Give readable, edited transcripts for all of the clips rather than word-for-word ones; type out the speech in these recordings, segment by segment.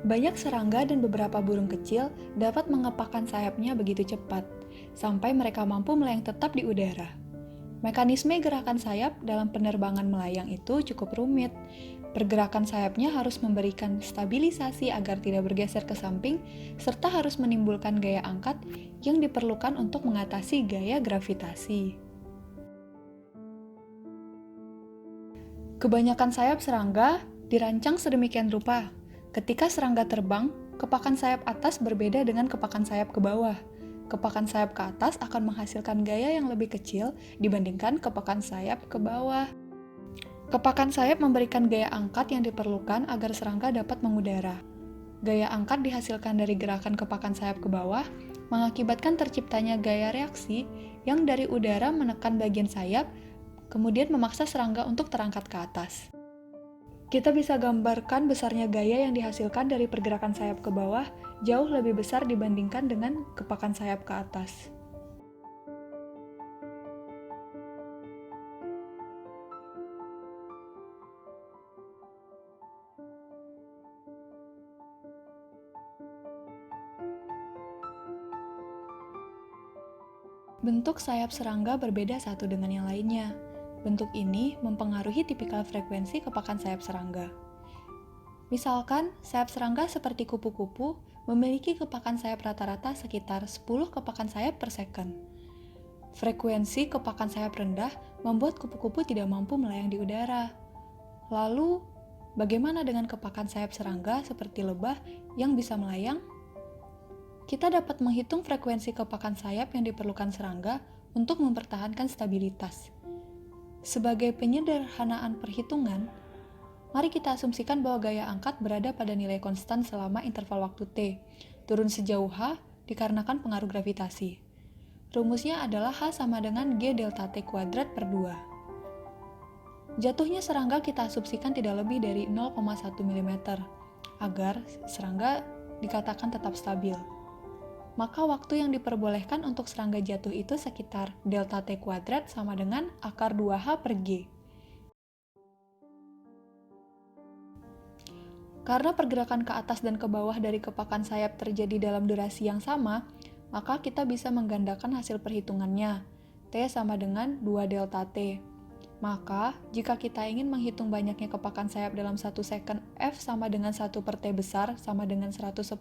Banyak serangga dan beberapa burung kecil dapat mengepakkan sayapnya begitu cepat, sampai mereka mampu melayang tetap di udara. Mekanisme gerakan sayap dalam penerbangan melayang itu cukup rumit. Pergerakan sayapnya harus memberikan stabilisasi agar tidak bergeser ke samping, serta harus menimbulkan gaya angkat yang diperlukan untuk mengatasi gaya gravitasi. Kebanyakan sayap serangga dirancang sedemikian rupa. Ketika serangga terbang, kepakan sayap atas berbeda dengan kepakan sayap ke bawah. Kepakan sayap ke atas akan menghasilkan gaya yang lebih kecil dibandingkan kepakan sayap ke bawah. Kepakan sayap memberikan gaya angkat yang diperlukan agar serangga dapat mengudara. Gaya angkat dihasilkan dari gerakan kepakan sayap ke bawah, mengakibatkan terciptanya gaya reaksi yang dari udara menekan bagian sayap, kemudian memaksa serangga untuk terangkat ke atas. Kita bisa gambarkan besarnya gaya yang dihasilkan dari pergerakan sayap ke bawah jauh lebih besar dibandingkan dengan kepakan sayap ke atas. Bentuk sayap serangga berbeda satu dengan yang lainnya. Bentuk ini mempengaruhi tipikal frekuensi kepakan sayap serangga. Misalkan, sayap serangga seperti kupu-kupu memiliki kepakan sayap rata-rata sekitar 10 kepakan sayap per second. Frekuensi kepakan sayap rendah membuat kupu-kupu tidak mampu melayang di udara. Lalu, bagaimana dengan kepakan sayap serangga seperti lebah yang bisa melayang? Kita dapat menghitung frekuensi kepakan sayap yang diperlukan serangga untuk mempertahankan stabilitas. Sebagai penyederhanaan perhitungan, mari kita asumsikan bahwa gaya angkat berada pada nilai konstan selama interval waktu T, turun sejauh H dikarenakan pengaruh gravitasi. Rumusnya adalah H sama dengan G delta T kuadrat per 2. Jatuhnya serangga kita asumsikan tidak lebih dari 0,1 mm, agar serangga dikatakan tetap stabil. Maka waktu yang diperbolehkan untuk serangga jatuh itu sekitar delta T kuadrat sama dengan akar 2H per G. Karena pergerakan ke atas dan ke bawah dari kepakan sayap terjadi dalam durasi yang sama, maka kita bisa menggandakan hasil perhitungannya. T sama dengan 2 delta T. Maka, jika kita ingin menghitung banyaknya kepakan sayap dalam 1 second F sama dengan 1 per T besar sama dengan 110,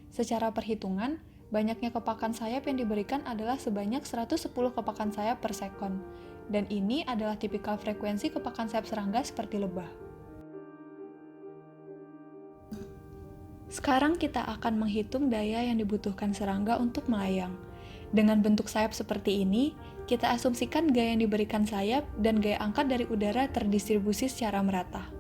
secara perhitungan, banyaknya kepakan sayap yang diberikan adalah sebanyak 110 kepakan sayap per sekon, dan ini adalah tipikal frekuensi kepakan sayap serangga seperti lebah. Sekarang kita akan menghitung daya yang dibutuhkan serangga untuk melayang. Dengan bentuk sayap seperti ini, kita asumsikan gaya yang diberikan sayap dan gaya angkat dari udara terdistribusi secara merata.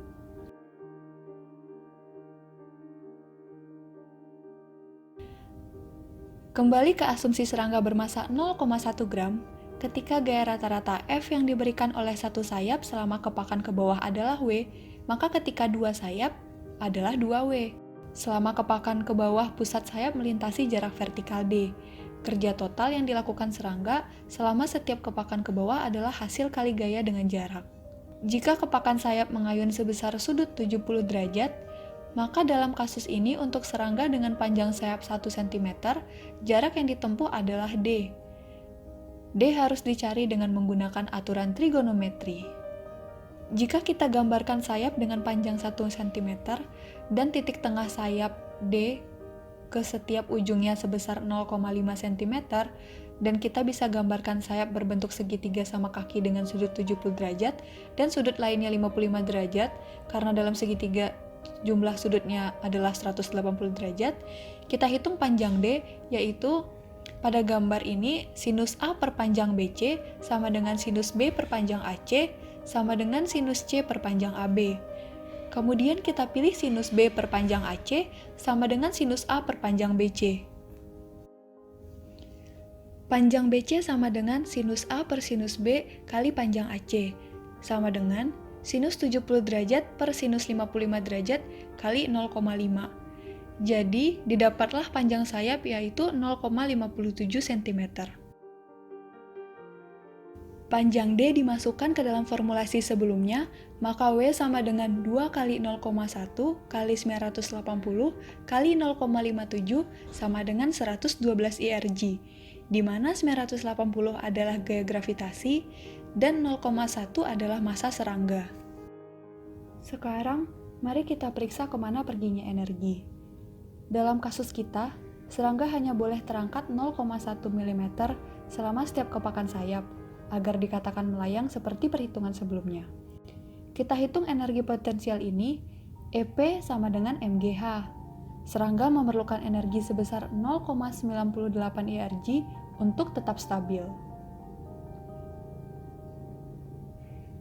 Kembali ke asumsi serangga bermassa 0,1 gram, ketika gaya rata-rata F yang diberikan oleh satu sayap selama kepakan ke bawah adalah W, maka ketika dua sayap adalah 2W. Selama kepakan ke bawah pusat sayap melintasi jarak vertikal D. Kerja total yang dilakukan serangga selama setiap kepakan ke bawah adalah hasil kali gaya dengan jarak. Jika kepakan sayap mengayun sebesar sudut 70 derajat, maka dalam kasus ini untuk serangga dengan panjang sayap 1 cm, jarak yang ditempuh adalah D. D harus dicari dengan menggunakan aturan trigonometri. Jika kita gambarkan sayap dengan panjang 1 cm dan titik tengah sayap D ke setiap ujungnya sebesar 0,5 cm, dan kita bisa gambarkan sayap berbentuk segitiga sama kaki dengan sudut 70 derajat dan sudut lainnya 55 derajat, karena dalam segitiga jumlah sudutnya adalah 180 derajat, kita hitung panjang D, yaitu pada gambar ini sinus A per panjang BC sama dengan sinus B per panjang AC sama dengan sinus C per panjang AB. Kemudian kita pilih sinus B per panjang AC sama dengan sinus A per panjang BC. Panjang BC sama dengan sinus A per sinus B kali panjang AC, sama dengan sinus 70 derajat per sinus 55 derajat kali 0,5. Jadi, didapatlah panjang sayap yaitu 0,57 cm. Panjang D dimasukkan ke dalam formulasi sebelumnya, maka W sama dengan 2 kali 0,1 kali 980 kali 0,57 sama dengan 112 IRG, di mana 980 adalah gaya gravitasi dan 0,1 adalah massa serangga. Sekarang, mari kita periksa kemana perginya energi. Dalam kasus kita, serangga hanya boleh terangkat 0,1 mm selama setiap kepakan sayap, agar dikatakan melayang seperti perhitungan sebelumnya. Kita hitung energi potensial ini, EP sama dengan mgh. Serangga memerlukan energi sebesar 0,98 IRG untuk tetap stabil.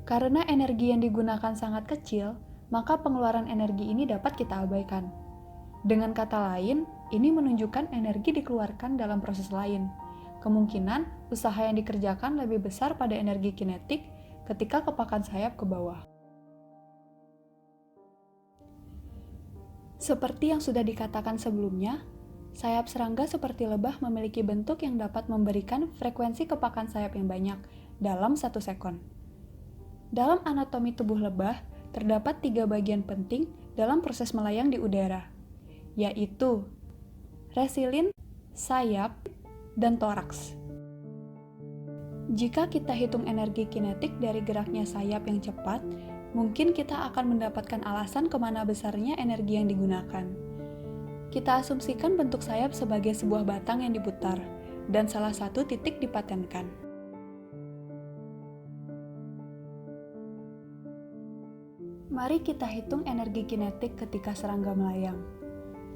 Karena energi yang digunakan sangat kecil, maka pengeluaran energi ini dapat kita abaikan. Dengan kata lain, ini menunjukkan energi dikeluarkan dalam proses lain. Kemungkinan usaha yang dikerjakan lebih besar pada energi kinetik ketika kepakan sayap ke bawah. Seperti yang sudah dikatakan sebelumnya, sayap serangga seperti lebah memiliki bentuk yang dapat memberikan frekuensi kepakan sayap yang banyak dalam 1 sekon. Dalam anatomi tubuh lebah, terdapat 3 bagian penting dalam proses melayang di udara, yaitu resilin, sayap, dan toraks. Jika kita hitung energi kinetik dari geraknya sayap yang cepat, mungkin kita akan mendapatkan alasan kemana besarnya energi yang digunakan. Kita asumsikan bentuk sayap sebagai sebuah batang yang diputar, dan salah satu titik dipatenkan. Mari kita hitung energi kinetik ketika serangga melayang.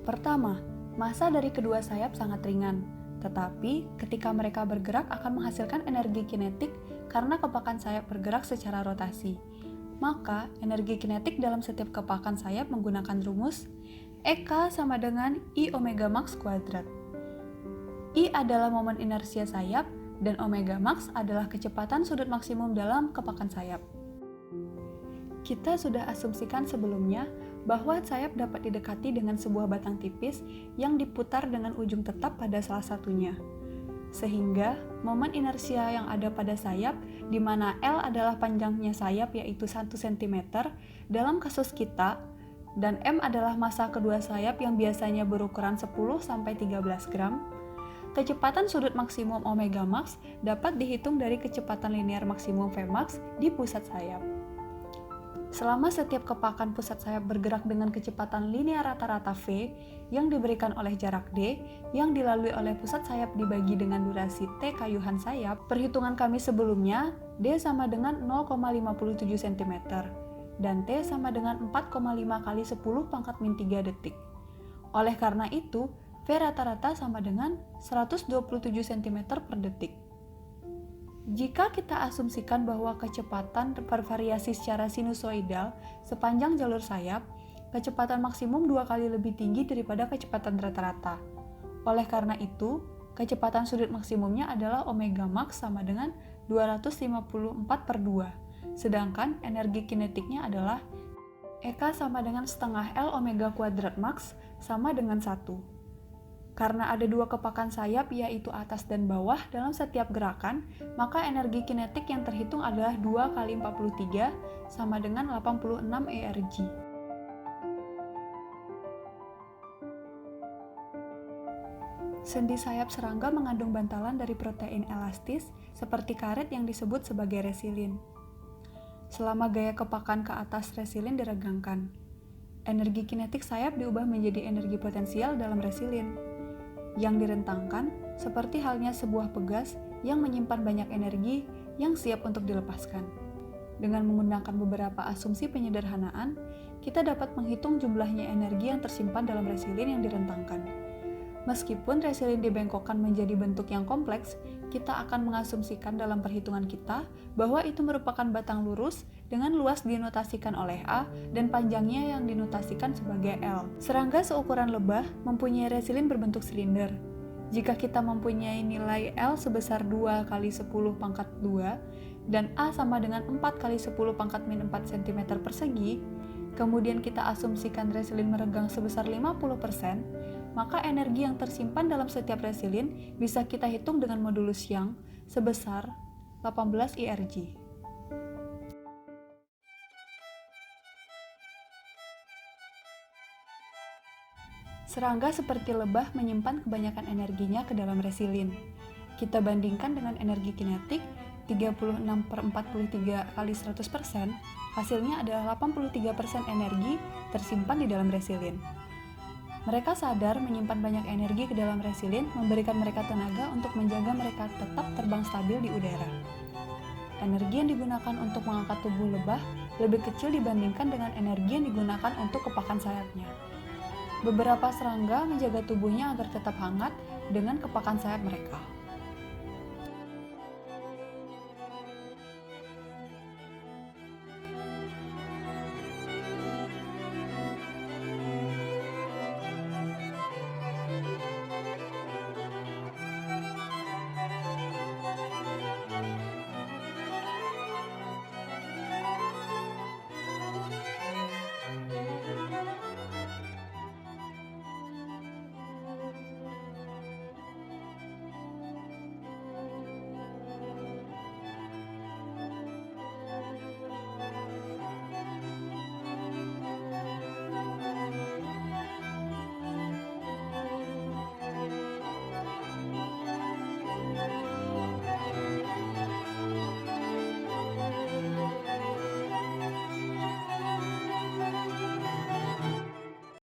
Pertama, massa dari kedua sayap sangat ringan, tetapi ketika mereka bergerak akan menghasilkan energi kinetik karena kepakan sayap bergerak secara rotasi. Maka, energi kinetik dalam setiap kepakan sayap menggunakan rumus EK sama dengan I omega max kuadrat. I adalah momen inersia sayap, dan omega max adalah kecepatan sudut maksimum dalam kepakan sayap. Kita sudah asumsikan sebelumnya bahwa sayap dapat didekati dengan sebuah batang tipis yang diputar dengan ujung tetap pada salah satunya. Sehingga, momen inersia yang ada pada sayap, di mana L adalah panjangnya sayap yaitu 1 cm dalam kasus kita, dan M adalah massa kedua sayap yang biasanya berukuran 10-13 gram, kecepatan sudut maksimum omega max dapat dihitung dari kecepatan linear maksimum Vmax di pusat sayap. Selama setiap kepakan pusat sayap bergerak dengan kecepatan linear rata-rata V yang diberikan oleh jarak D yang dilalui oleh pusat sayap dibagi dengan durasi T kayuhan sayap, perhitungan kami sebelumnya D sama dengan 0,57 cm dan T sama dengan 4,5 kali 10 pangkat min 3 detik. Oleh karena itu, V rata-rata sama dengan 127 cm per detik. Jika kita asumsikan bahwa kecepatan bervariasi secara sinusoidal sepanjang jalur sayap, kecepatan maksimum 2 kali lebih tinggi daripada kecepatan rata-rata. Oleh karena itu, kecepatan sudut maksimumnya adalah omega max sama dengan 254/2, sedangkan energi kinetiknya adalah EK sama dengan setengah L omega kuadrat max sama dengan 1. Karena ada 2 kepakan sayap yaitu atas dan bawah dalam setiap gerakan, maka energi kinetik yang terhitung adalah 2 kali 43 sama dengan 86 ERG. Sendi sayap serangga mengandung bantalan dari protein elastis seperti karet yang disebut sebagai resilin. Selama gaya kepakan ke atas resilin diregangkan, energi kinetik sayap diubah menjadi energi potensial dalam resilin yang direntangkan seperti halnya sebuah pegas yang menyimpan banyak energi yang siap untuk dilepaskan. Dengan menggunakan beberapa asumsi penyederhanaan, kita dapat menghitung jumlahnya energi yang tersimpan dalam resilin yang direntangkan. Meskipun resilin dibengkokkan menjadi bentuk yang kompleks, kita akan mengasumsikan dalam perhitungan kita bahwa itu merupakan batang lurus dengan luas dinotasikan oleh A dan panjangnya yang dinotasikan sebagai L. Serangga seukuran lebah mempunyai resilin berbentuk silinder. Jika kita mempunyai nilai L sebesar 2 kali 10 pangkat 2 dan A sama dengan 4 kali 10 pangkat min 4 cm persegi, kemudian kita asumsikan resilin meregang sebesar 50%, maka energi yang tersimpan dalam setiap resilin bisa kita hitung dengan modulus Young sebesar 18 IRG. Serangga seperti lebah menyimpan kebanyakan energinya ke dalam resilin. Kita bandingkan dengan energi kinetik 36/43 kali 100%, hasilnya adalah 83% energi tersimpan di dalam resilin. Mereka sadar menyimpan banyak energi ke dalam resilin memberikan mereka tenaga untuk menjaga mereka tetap terbang stabil di udara. Energi yang digunakan untuk mengangkat tubuh lebah lebih kecil dibandingkan dengan energi yang digunakan untuk kepakan sayapnya. Beberapa serangga menjaga tubuhnya agar tetap hangat dengan kepakan sayap mereka.